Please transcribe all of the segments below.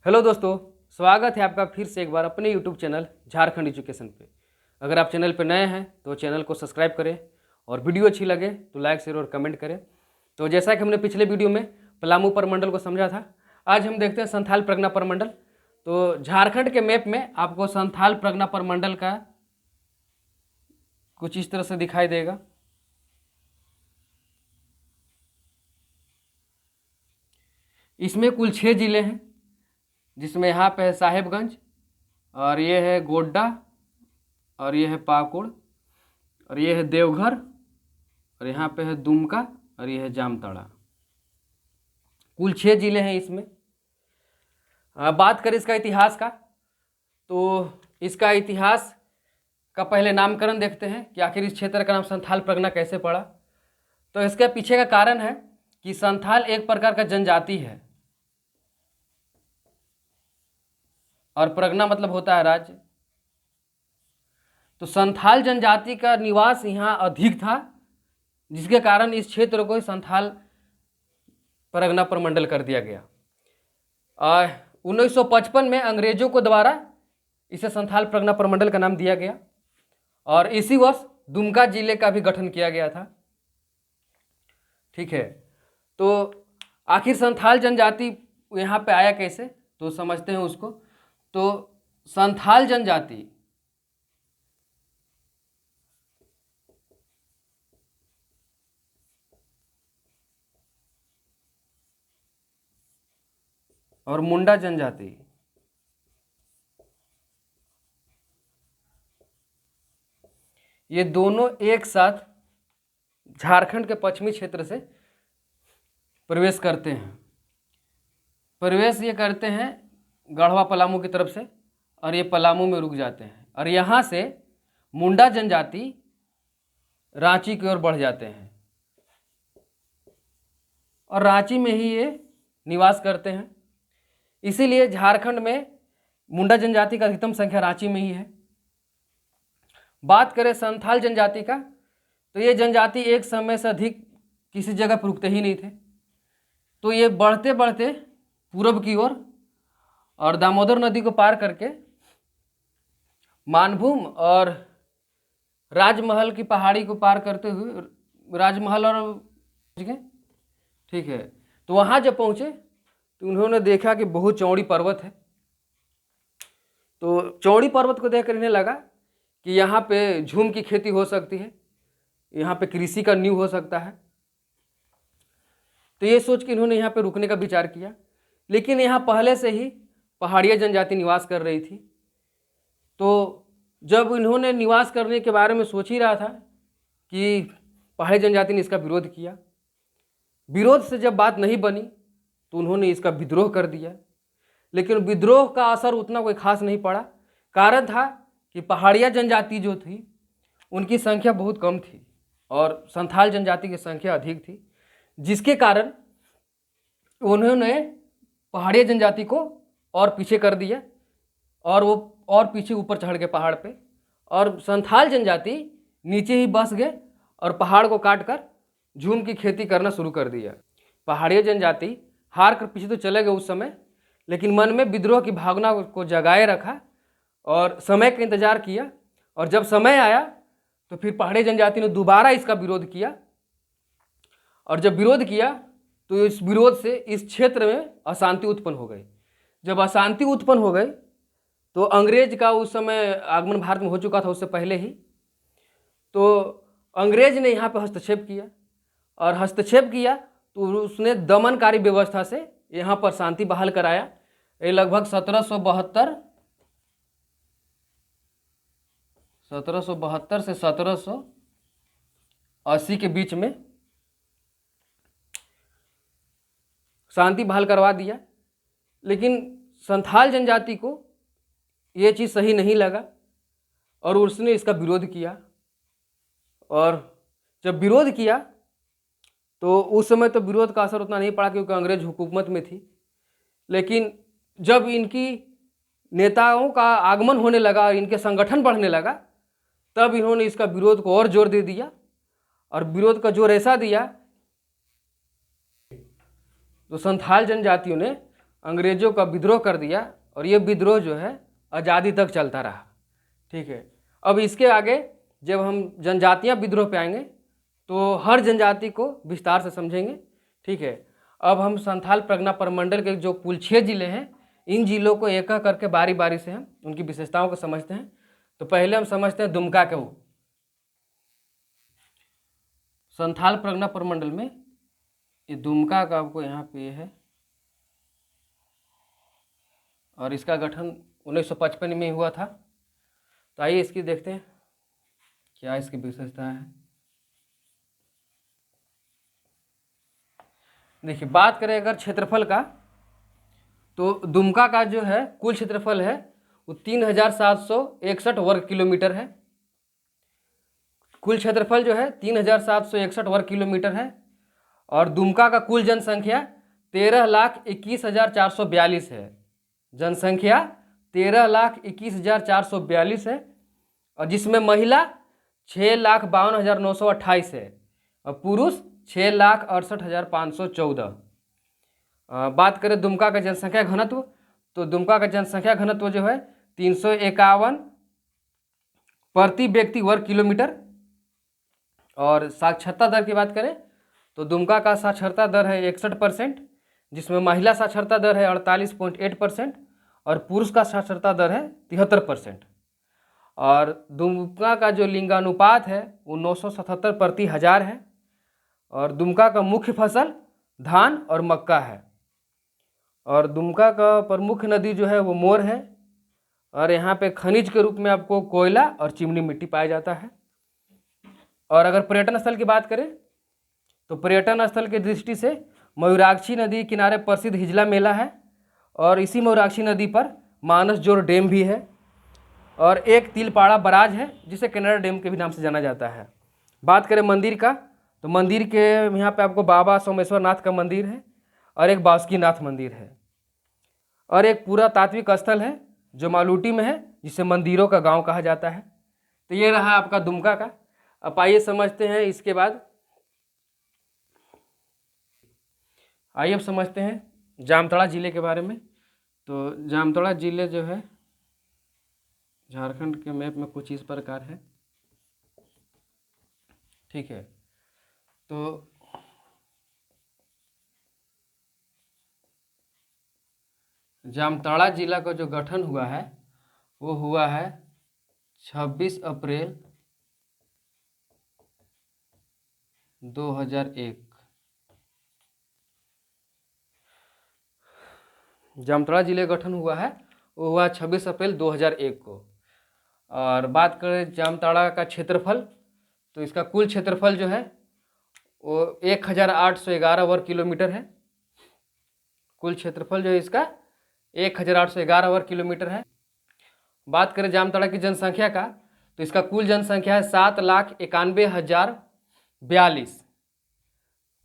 Hello दोस्तों, स्वागत है आपका फिर से एक बार अपने यूट्यूब चैनल झारखंड एजुकेशन पे। अगर आप चैनल पे नए हैं तो चैनल को सब्सक्राइब करें और वीडियो अच्छी लगे तो लाइक शेयर और कमेंट करें। तो जैसा कि हमने पिछले वीडियो में पलामू प्रमंडल को समझा था, आज हम देखते हैं संथाल परगना प्रमंडल। तो झारखंड के मैप में आपको संथाल परगना प्रमंडल का कुछ इस तरह से दिखाई देगा। इसमें कुल 6 जिले हैं, जिसमें यहाँ पे है साहेबगंज, और ये है गोड्डा, और ये है पाकुड़, और ये है देवघर, और यहाँ पे है दुमका, और ये है जामताड़ा। कुल 6 जिले हैं इसमें। बात करें इसका इतिहास का, तो इसका इतिहास का पहले नामकरण देखते हैं कि आखिर इस क्षेत्र का नाम संथाल परगना कैसे पड़ा। तो इसके पीछे का कारण है कि संथाल एक प्रकार का जनजाति है और परगना मतलब होता है राज्य। तो संथाल जनजाति का निवास यहाँ अधिक था, जिसके कारण इस क्षेत्र को संथाल परगना प्रमंडल कर दिया गया। 1955 में अंग्रेजों को द्वारा इसे संथाल परगना प्रमंडल का नाम दिया गया, और इसी वर्ष दुमका जिले का भी गठन किया गया था। ठीक है, तो आखिर संथाल जनजाति यहाँ पे आया कैसे, तो समझते हैं उसको। तो संथाल जनजाति और मुंडा जनजाति ये दोनों एक साथ झारखंड के पश्चिमी क्षेत्र से प्रवेश करते हैं। प्रवेश ये करते हैं गढ़वा पलामू की तरफ से, और ये पलामू में रुक जाते हैं, और यहाँ से मुंडा जनजाति रांची की ओर बढ़ जाते हैं, और रांची में ही ये निवास करते हैं। इसीलिए झारखंड में मुंडा जनजाति का अधिकतम संख्या रांची में ही है। बात करें संथाल जनजाति का, तो ये जनजाति एक समय से अधिक किसी जगह पर रुकते ही नहीं थे। तो ये बढ़ते बढ़ते पूरब की ओर और दामोदर नदी को पार करके मानभूम और राजमहल की पहाड़ी को पार करते हुए राजमहल और ठीक है, तो वहाँ जब पहुँचे तो उन्होंने देखा कि बहुत चौड़ी पर्वत है। तो चौड़ी पर्वत को देखकर इन्हें लगा कि यहाँ पे झूम की खेती हो सकती है, यहाँ पे कृषि का नींव हो सकता है। तो ये सोच के इन्होंने यहाँ पे रुकने का विचार किया, लेकिन यहाँ पहले से ही पहाड़िया जनजाति निवास कर रही थी। तो जब इन्होंने निवास करने के बारे में सोच ही रहा था कि पहाड़ी जनजाति ने इसका विरोध किया। विरोध से जब बात नहीं बनी तो उन्होंने इसका विद्रोह कर दिया, लेकिन विद्रोह का असर उतना कोई खास नहीं पड़ा। कारण था कि पहाड़िया जनजाति जो थी उनकी संख्या बहुत कम थी और संथाल जनजाति की संख्या अधिक थी, जिसके कारण उन्होंने पहाड़िया जनजाति को और पीछे कर दिया, और वो और पीछे ऊपर चढ़ गए पहाड़ पे, और संथाल जनजाति नीचे ही बस गए और पहाड़ को काट कर झूम की खेती करना शुरू कर दिया। पहाड़िया जनजाति हार कर पीछे तो चले गए उस समय, लेकिन मन में विद्रोह की भावना को जगाए रखा और समय का इंतजार किया। और जब समय आया तो फिर पहाड़ी जनजाति ने दोबारा इसका विरोध किया, और जब विरोध किया तो इस विरोध से इस क्षेत्र में अशांति उत्पन्न हो गई। जब अशांति उत्पन्न हो गई तो अंग्रेज का उस समय आगमन भारत में हो चुका था उससे पहले ही। तो अंग्रेज ने यहाँ पर हस्तक्षेप किया, और हस्तक्षेप किया तो उसने दमनकारी व्यवस्था से यहाँ पर शांति बहाल कराया। ये लगभग 1772 से 1780 के बीच में शांति बहाल करवा दिया। लेकिन संथाल जनजाति को ये चीज़ सही नहीं लगा और उसने इसका विरोध किया, और जब विरोध किया तो उस समय तो विरोध का असर उतना नहीं पड़ा क्योंकि अंग्रेज हुकूमत में थी। लेकिन जब इनकी नेताओं का आगमन होने लगा और इनके संगठन बढ़ने लगा, तब इन्होंने इसका विरोध को और जोर दे दिया, और विरोध का जोर ऐसा दिया तो संथाल जनजातियों ने अंग्रेज़ों का विद्रोह कर दिया और ये विद्रोह जो है आज़ादी तक चलता रहा। ठीक है, अब इसके आगे जब हम जनजातियाँ विद्रोह पे आएंगे तो हर जनजाति को विस्तार से समझेंगे। ठीक है, अब हम संथाल परगना प्रमंडल के जो कुल 6 जिले हैं, इन जिलों को एक एक करके बारी बारी से हम उनकी विशेषताओं को समझते हैं। तो पहले हम समझते हैं दुमका के वो संथाल परगना प्रमंडल में ये दुमका का आपको यहाँ पे ये है और इसका गठन 1955 में हुआ था। तो आइए इसकी देखते हैं क्या इसकी विशेषता है। देखिए, बात करें अगर क्षेत्रफल का तो दुमका का जो है कुल क्षेत्रफल है वो 3761 वर्ग किलोमीटर है। कुल क्षेत्रफल जो है 3761 वर्ग किलोमीटर है और दुमका का कुल जनसंख्या 13,21,442 है। जनसंख्या 13,21,442 है और जिसमें महिला 6,52,928 है और पुरुष 6,68,514। बात करें दुमका का जनसंख्या घनत्व तो दुमका का जनसंख्या घनत्व जो है 351 प्रति व्यक्ति वर्ग किलोमीटर। और साक्षरता दर की बात करें तो दुमका का साक्षरता दर है 61%, जिसमें महिला साक्षरता दर है 48.8% और पुरुष का साक्षरता दर है 73%। और दुमका का जो लिंगानुपात है वो 977 प्रति हजार है और दुमका का मुख्य फसल धान और मक्का है। और दुमका का प्रमुख नदी जो है वो मोर है और यहाँ पे खनिज के रूप में आपको कोयला और चिमनी मिट्टी पाया जाता है। और अगर पर्यटन स्थल की बात करें तो पर्यटन स्थल की दृष्टि से मयूराक्षी नदी किनारे प्रसिद्ध हिजला मेला है और इसी मयूराक्षी नदी पर मानसजोर डैम भी है और एक तिलपाड़ा बराज है जिसे कैनरा डैम के भी नाम से जाना जाता है। बात करें मंदिर का तो मंदिर के यहाँ पे आपको बाबा सोमेश्वर नाथ का मंदिर है और एक बासुकीनाथ मंदिर है और एक पूरा तात्विक स्थल है जो मालूटी में है जिसे मंदिरों का गांव कहा जाता है। तो ये रहा आपका दुमका का। अब आइए समझते हैं इसके बाद, आइए अब समझते हैं जामताड़ा जिले के बारे में। तो जामताड़ा जिले जो है झारखंड के मैप में कुछ इस प्रकार है। ठीक है, तो जामताड़ा जिला का जो गठन हुआ है वो हुआ है 26 अप्रैल 2001। जामताड़ा जिले का गठन हुआ है वो हुआ 26 अप्रैल 2001 को। और बात करें जामताड़ा का क्षेत्रफल तो इसका कुल क्षेत्रफल जो है वो 1811 वर्ग किलोमीटर है। कुल क्षेत्रफल जो है इसका 1811 वर्ग किलोमीटर है। बात करें जामताड़ा की जनसंख्या का तो इसका कुल जनसंख्या है 7,91,042।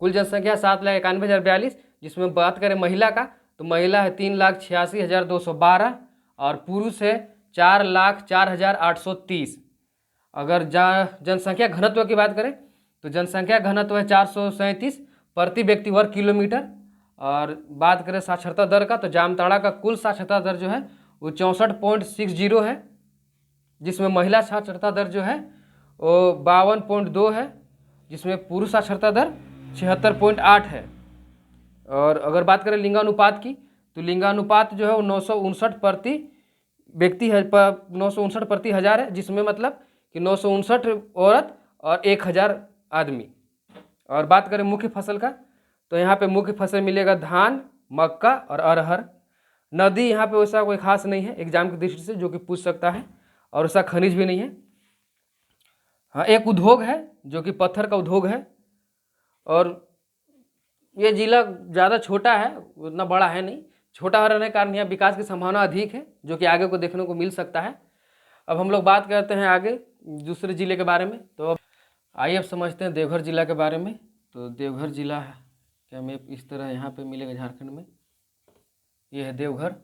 कुल जनसंख्या 7,91,042, जिसमें बात करें महिला का तो महिला है 3,86,212 और पुरुष है 4,04,830। अगर जनसंख्या घनत्व की बात करें तो जनसंख्या घनत्व है 437 प्रति व्यक्ति वर्ग किलोमीटर। और बात करें साक्षरता दर का तो जामताड़ा का कुल साक्षरता दर जो है वो 64.60 है, जिसमें महिला साक्षरता दर जो है वो 52.2 है, जिसमें पुरुष साक्षरता दर 76.8 है। और अगर बात करें लिंगानुपात की तो लिंगानुपात जो है वो 959 प्रति व्यक्ति है 959 प्रति हजार है, जिसमें मतलब कि 959 औरत और 1000 आदमी। और बात करें मुख्य फसल का तो यहाँ पे मुख्य फसल मिलेगा धान, मक्का और अरहर। नदी यहाँ पे वैसा कोई खास नहीं है एग्जाम की दृष्टि से जो कि पूछ सकता है, और वैसा खनिज भी नहीं है। हाँ, एक उद्योग है जो कि पत्थर का उद्योग है। और ये जिला ज़्यादा छोटा है, उतना बड़ा है नहीं, छोटा रहने के कारण यहाँ विकास की संभावना अधिक है जो कि आगे को देखने को मिल सकता है। अब हम लोग बात करते हैं आगे दूसरे जिले के बारे में। तो आइए अब समझते हैं देवघर जिला के बारे में। तो देवघर जिला क्या मैप इस तरह यहाँ पे मिलेगा झारखंड में, ये है देवघर।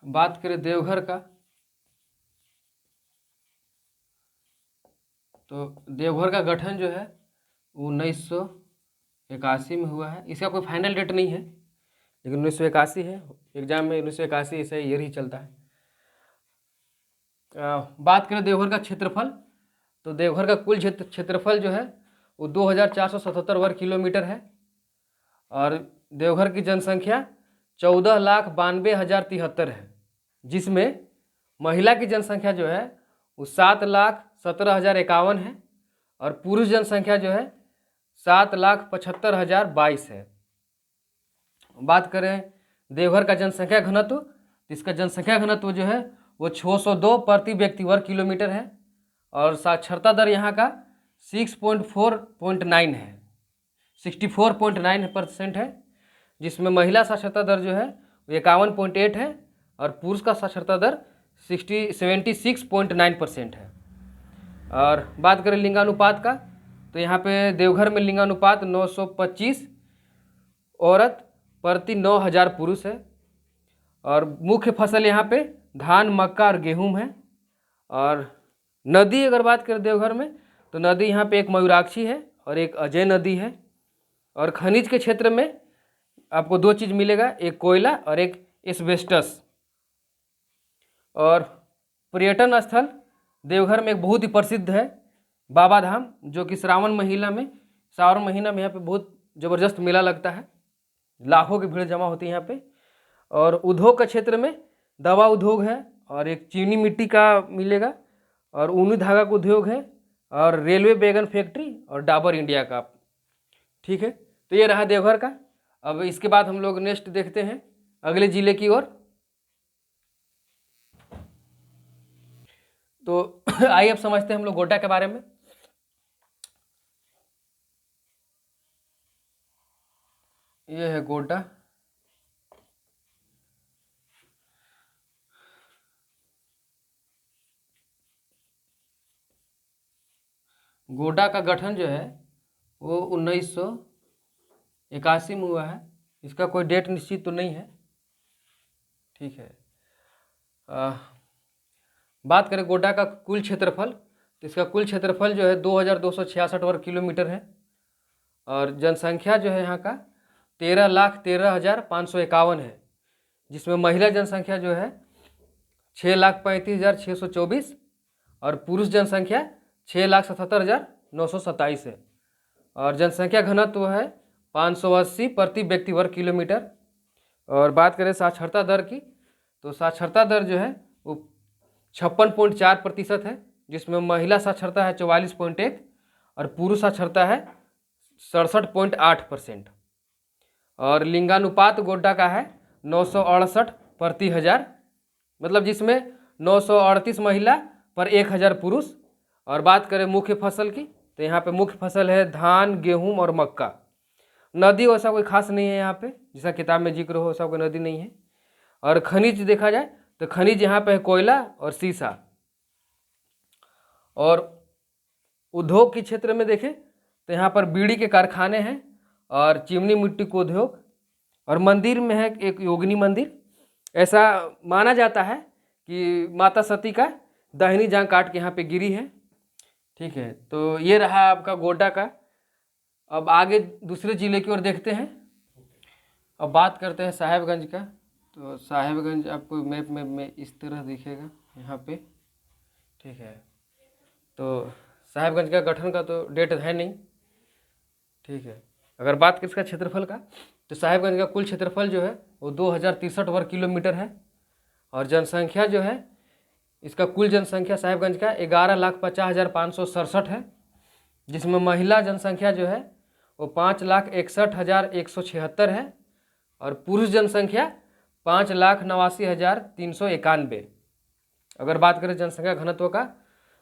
बात करें देवघर का तो देवघर का गठन जो है 1981 में हुआ है। इसका कोई फाइनल डेट नहीं है, लेकिन 1981 है, एग्जाम में 1981 ऐसे ईयर ही चलता है। बात करें देवघर का क्षेत्रफल, तो देवघर का कुल क्षेत्रफल जो है वो 2477 वर्ग किलोमीटर है। और देवघर की जनसंख्या 14,92,073 है, जिसमें महिला की जनसंख्या जो है वो 7,17,051 है और पुरुष जनसंख्या जो है 7,75,022 है। बात करें देवघर का जनसंख्या घनत्व, तो इसका जनसंख्या घनत्व जो है वो 602 प्रति व्यक्ति वर्ग किलोमीटर है और साक्षरता दर यहाँ का 6.4.9 है, 64.9% है, जिसमें महिला साक्षरता दर जो है 51.8 है और पुरुष का साक्षरता दर 76.9% है। और बात करें लिंगानुपात का, तो यहाँ पे देवघर में लिंगानुपात 925 औरत प्रति 9,000 पुरुष है। और मुख्य फसल यहाँ पे धान, मक्का और गेहूँ है। और नदी अगर बात करें देवघर में, तो नदी यहाँ पे एक मयूराक्षी है और एक अजय नदी है। और खनिज के क्षेत्र में आपको दो चीज़ मिलेगा, एक कोयला और एक एस्बेस्टस। और पर्यटन स्थल देवघर में एक बहुत ही प्रसिद्ध है बाबा धाम, जो कि श्रावण महीना में यहाँ पे बहुत ज़बरदस्त मेला लगता है, लाखों की भीड़ जमा होती है यहाँ पे। और उद्योग के क्षेत्र में दवा उद्योग है और एक चीनी मिट्टी का मिलेगा और ऊनी धागा का उद्योग है और रेलवे वैगन फैक्ट्री और डाबर इंडिया का। ठीक है, तो ये रहा देवघर का। अब इसके बाद हम लोग नेक्स्ट देखते हैं अगले जिले की ओर। तो आइए अब समझते हैं हम लोग गोड्डा के बारे में। ये है गोड्डा। गोड्डा का गठन जो है वो 1981 में हुआ है। इसका कोई डेट निश्चित तो नहीं है। ठीक है, बात करें गोड्डा का कुल क्षेत्रफल, तो इसका कुल क्षेत्रफल जो है 2266 वर्ग किलोमीटर है और जनसंख्या जो है यहाँ का 13,13,551 है, जिसमें महिला जनसंख्या जो है 6,35,624 और पुरुष जनसंख्या 6,77,927 है। और जनसंख्या घनत्व है 580 प्रति व्यक्ति वर्ग किलोमीटर। और बात करें साक्षरता दर की, तो साक्षरता दर जो है वो 56.4% है, जिसमें महिला साक्षरता है 44.1 और पुरुष साक्षरता है 67.8%। और लिंगानुपात गोड्डा का है 968 प्रति 1000, मतलब जिसमें 938 महिला पर 1000 पुरुष। और बात करें मुख्य फसल की, तो यहाँ पे मुख्य फसल है धान, गेहूँ और मक्का। नदी वैसा कोई खास नहीं है यहाँ पे, जैसा किताब में जिक्र हो वैसा कोई नदी नहीं है। और खनिज देखा जाए तो खनिज यहाँ पे है कोयला और सीसा। और उद्योग के क्षेत्र में देखें तो यहाँ पर बीड़ी के कारखाने हैं और चिमनी मिट्टी को उद्योग। और मंदिर में है एक योगिनी मंदिर। ऐसा माना जाता है कि माता सती का दाहिनी जांघ काट के यहाँ पे गिरी है। ठीक है, तो ये रहा आपका गोड्डा का। अब आगे दूसरे जिले की ओर देखते हैं। अब बात करते हैं साहेबगंज का। तो साहेबगंज आपको मैप में इस तरह दिखेगा यहाँ पे। ठीक है, तो साहेबगंज का गठन का तो डेट है नहीं। ठीक है, अगर बात करें इसका क्षेत्रफल का, तो साहेबगंज का कुल क्षेत्रफल जो है वो 2063 वर्ग किलोमीटर है। और जनसंख्या जो है, इसका कुल जनसंख्या साहेबगंज का 11,50,567 है, जिसमें महिला जनसंख्या जो है वो 5,61,176 है और पुरुष जनसंख्या 5,89,391। अगर बात करें जनसंख्या घनत्व का,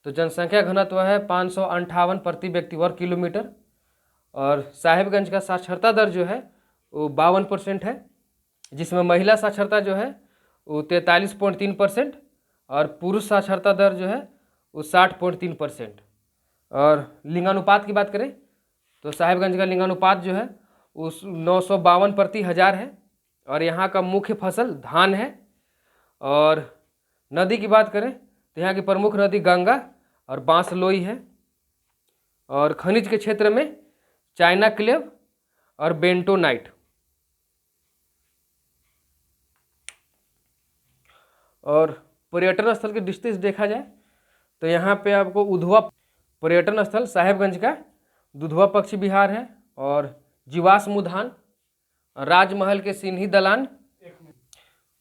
तो जनसंख्या घनत्व है 558 प्रति व्यक्ति वर्ग किलोमीटर। और साहेबगंज का साक्षरता दर जो है वो 52% है, जिसमें महिला साक्षरता जो है वो 43.3% और पुरुष साक्षरता दर जो है वो 60.3%। और लिंगानुपात की बात करें तो साहेबगंज का लिंगानुपात जो है उस 952 प्रति 1000 है और यहाँ का मुख्य फसल धान है। और नदी की बात करें तो यहाँ की प्रमुख नदी गंगा और बांसलोई है। और खनिज के क्षेत्र में चाइना क्लेव और बेंटोनाइट। और पर्यटन स्थल की दृष्टि से देखा जाए तो यहाँ पे आपको उधवा पर्यटन स्थल साहेबगंज का दुधवा पक्षी विहार है, और जीवाश्म उद्यान, राजमहल के सिन्ही दलान,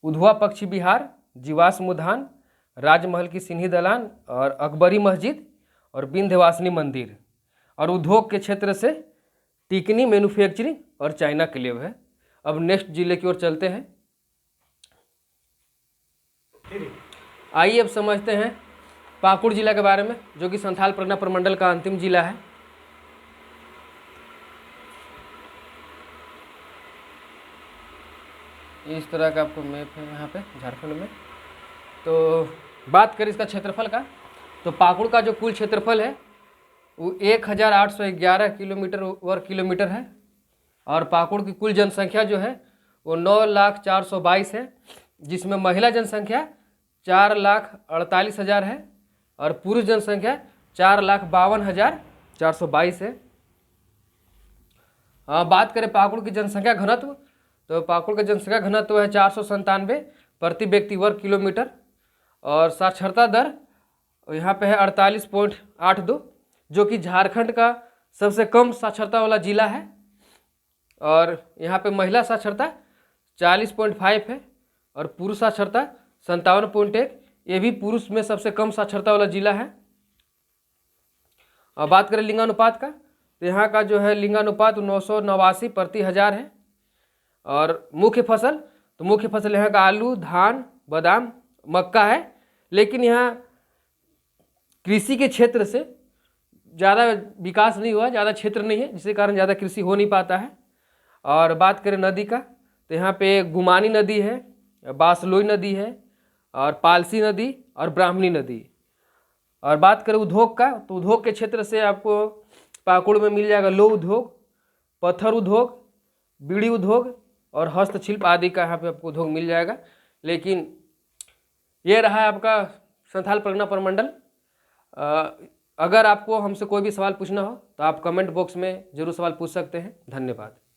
उधवा पक्षी विहार, जीवाश्म उद्यान, राजमहल की सिन्ही दलान और अकबरी मस्जिद और विंध्यवासिनी मंदिर। और उद्योग के क्षेत्र से टिकनी मैन्युफैक्चरिंग और चाइना क्लेव है। अब नेक्स्ट जिले की ओर चलते हैं। आइए अब समझते हैं पाकुड़ जिला के बारे में, जो कि संथाल परगना प्रमंडल का अंतिम जिला है। इस तरह का आपको मैप है यहाँ पे झारखंड में। तो बात करें इसका क्षेत्रफल का, तो पाकुड़ का जो कुल क्षेत्रफल है वो 1811 वर्ग किलोमीटर है, और पाकुड़ की कुल जनसंख्या जो है वो 9,04,22 है, जिसमें महिला जनसंख्या 4,48,000 है और पुरुष जनसंख्या 4,52,422 है। बात करें पाकुड़ की जनसंख्या घनत्व, तो पाकुड़ का जनसंख्या घनत्व है 497 प्रति व्यक्ति वर्ग किलोमीटर, और साक्षरता दर यहाँ पे है 48.82, जो कि झारखंड का सबसे कम साक्षरता वाला जिला है। और यहाँ पे महिला साक्षरता 40.5 है और पुरुष साक्षरता 57.1, ये भी पुरुष में सबसे कम साक्षरता वाला जिला है। और बात करें लिंगानुपात का, तो यहाँ का जो है लिंगानुपात 989 प्रति 1000 है। और मुख्य फसल, तो मुख्य फसल यहाँ का आलू, धान, बादाम, मक्का है, लेकिन यहाँ कृषि के क्षेत्र से ज़्यादा विकास नहीं हुआ, ज़्यादा क्षेत्र नहीं है, जिसके कारण ज़्यादा कृषि हो नहीं पाता है। और बात करें नदी का, तो यहाँ पे गुमानी नदी है, बासलोई नदी है, और पालसी नदी और ब्राह्मणी नदी। और बात करें उद्योग का, तो उद्योग के क्षेत्र से आपको पाकुड़ में मिल जाएगा लौह उद्योग, पत्थर उद्योग, बीड़ी उद्योग और हस्तशिल्प आदि का यहाँ पे आपको उद्योग मिल जाएगा। लेकिन ये रहा आपका संथाल परगना प्रमंडल। अगर आपको हमसे कोई भी सवाल पूछना हो तो आप कमेंट बॉक्स में जरूर सवाल पूछ सकते हैं। धन्यवाद।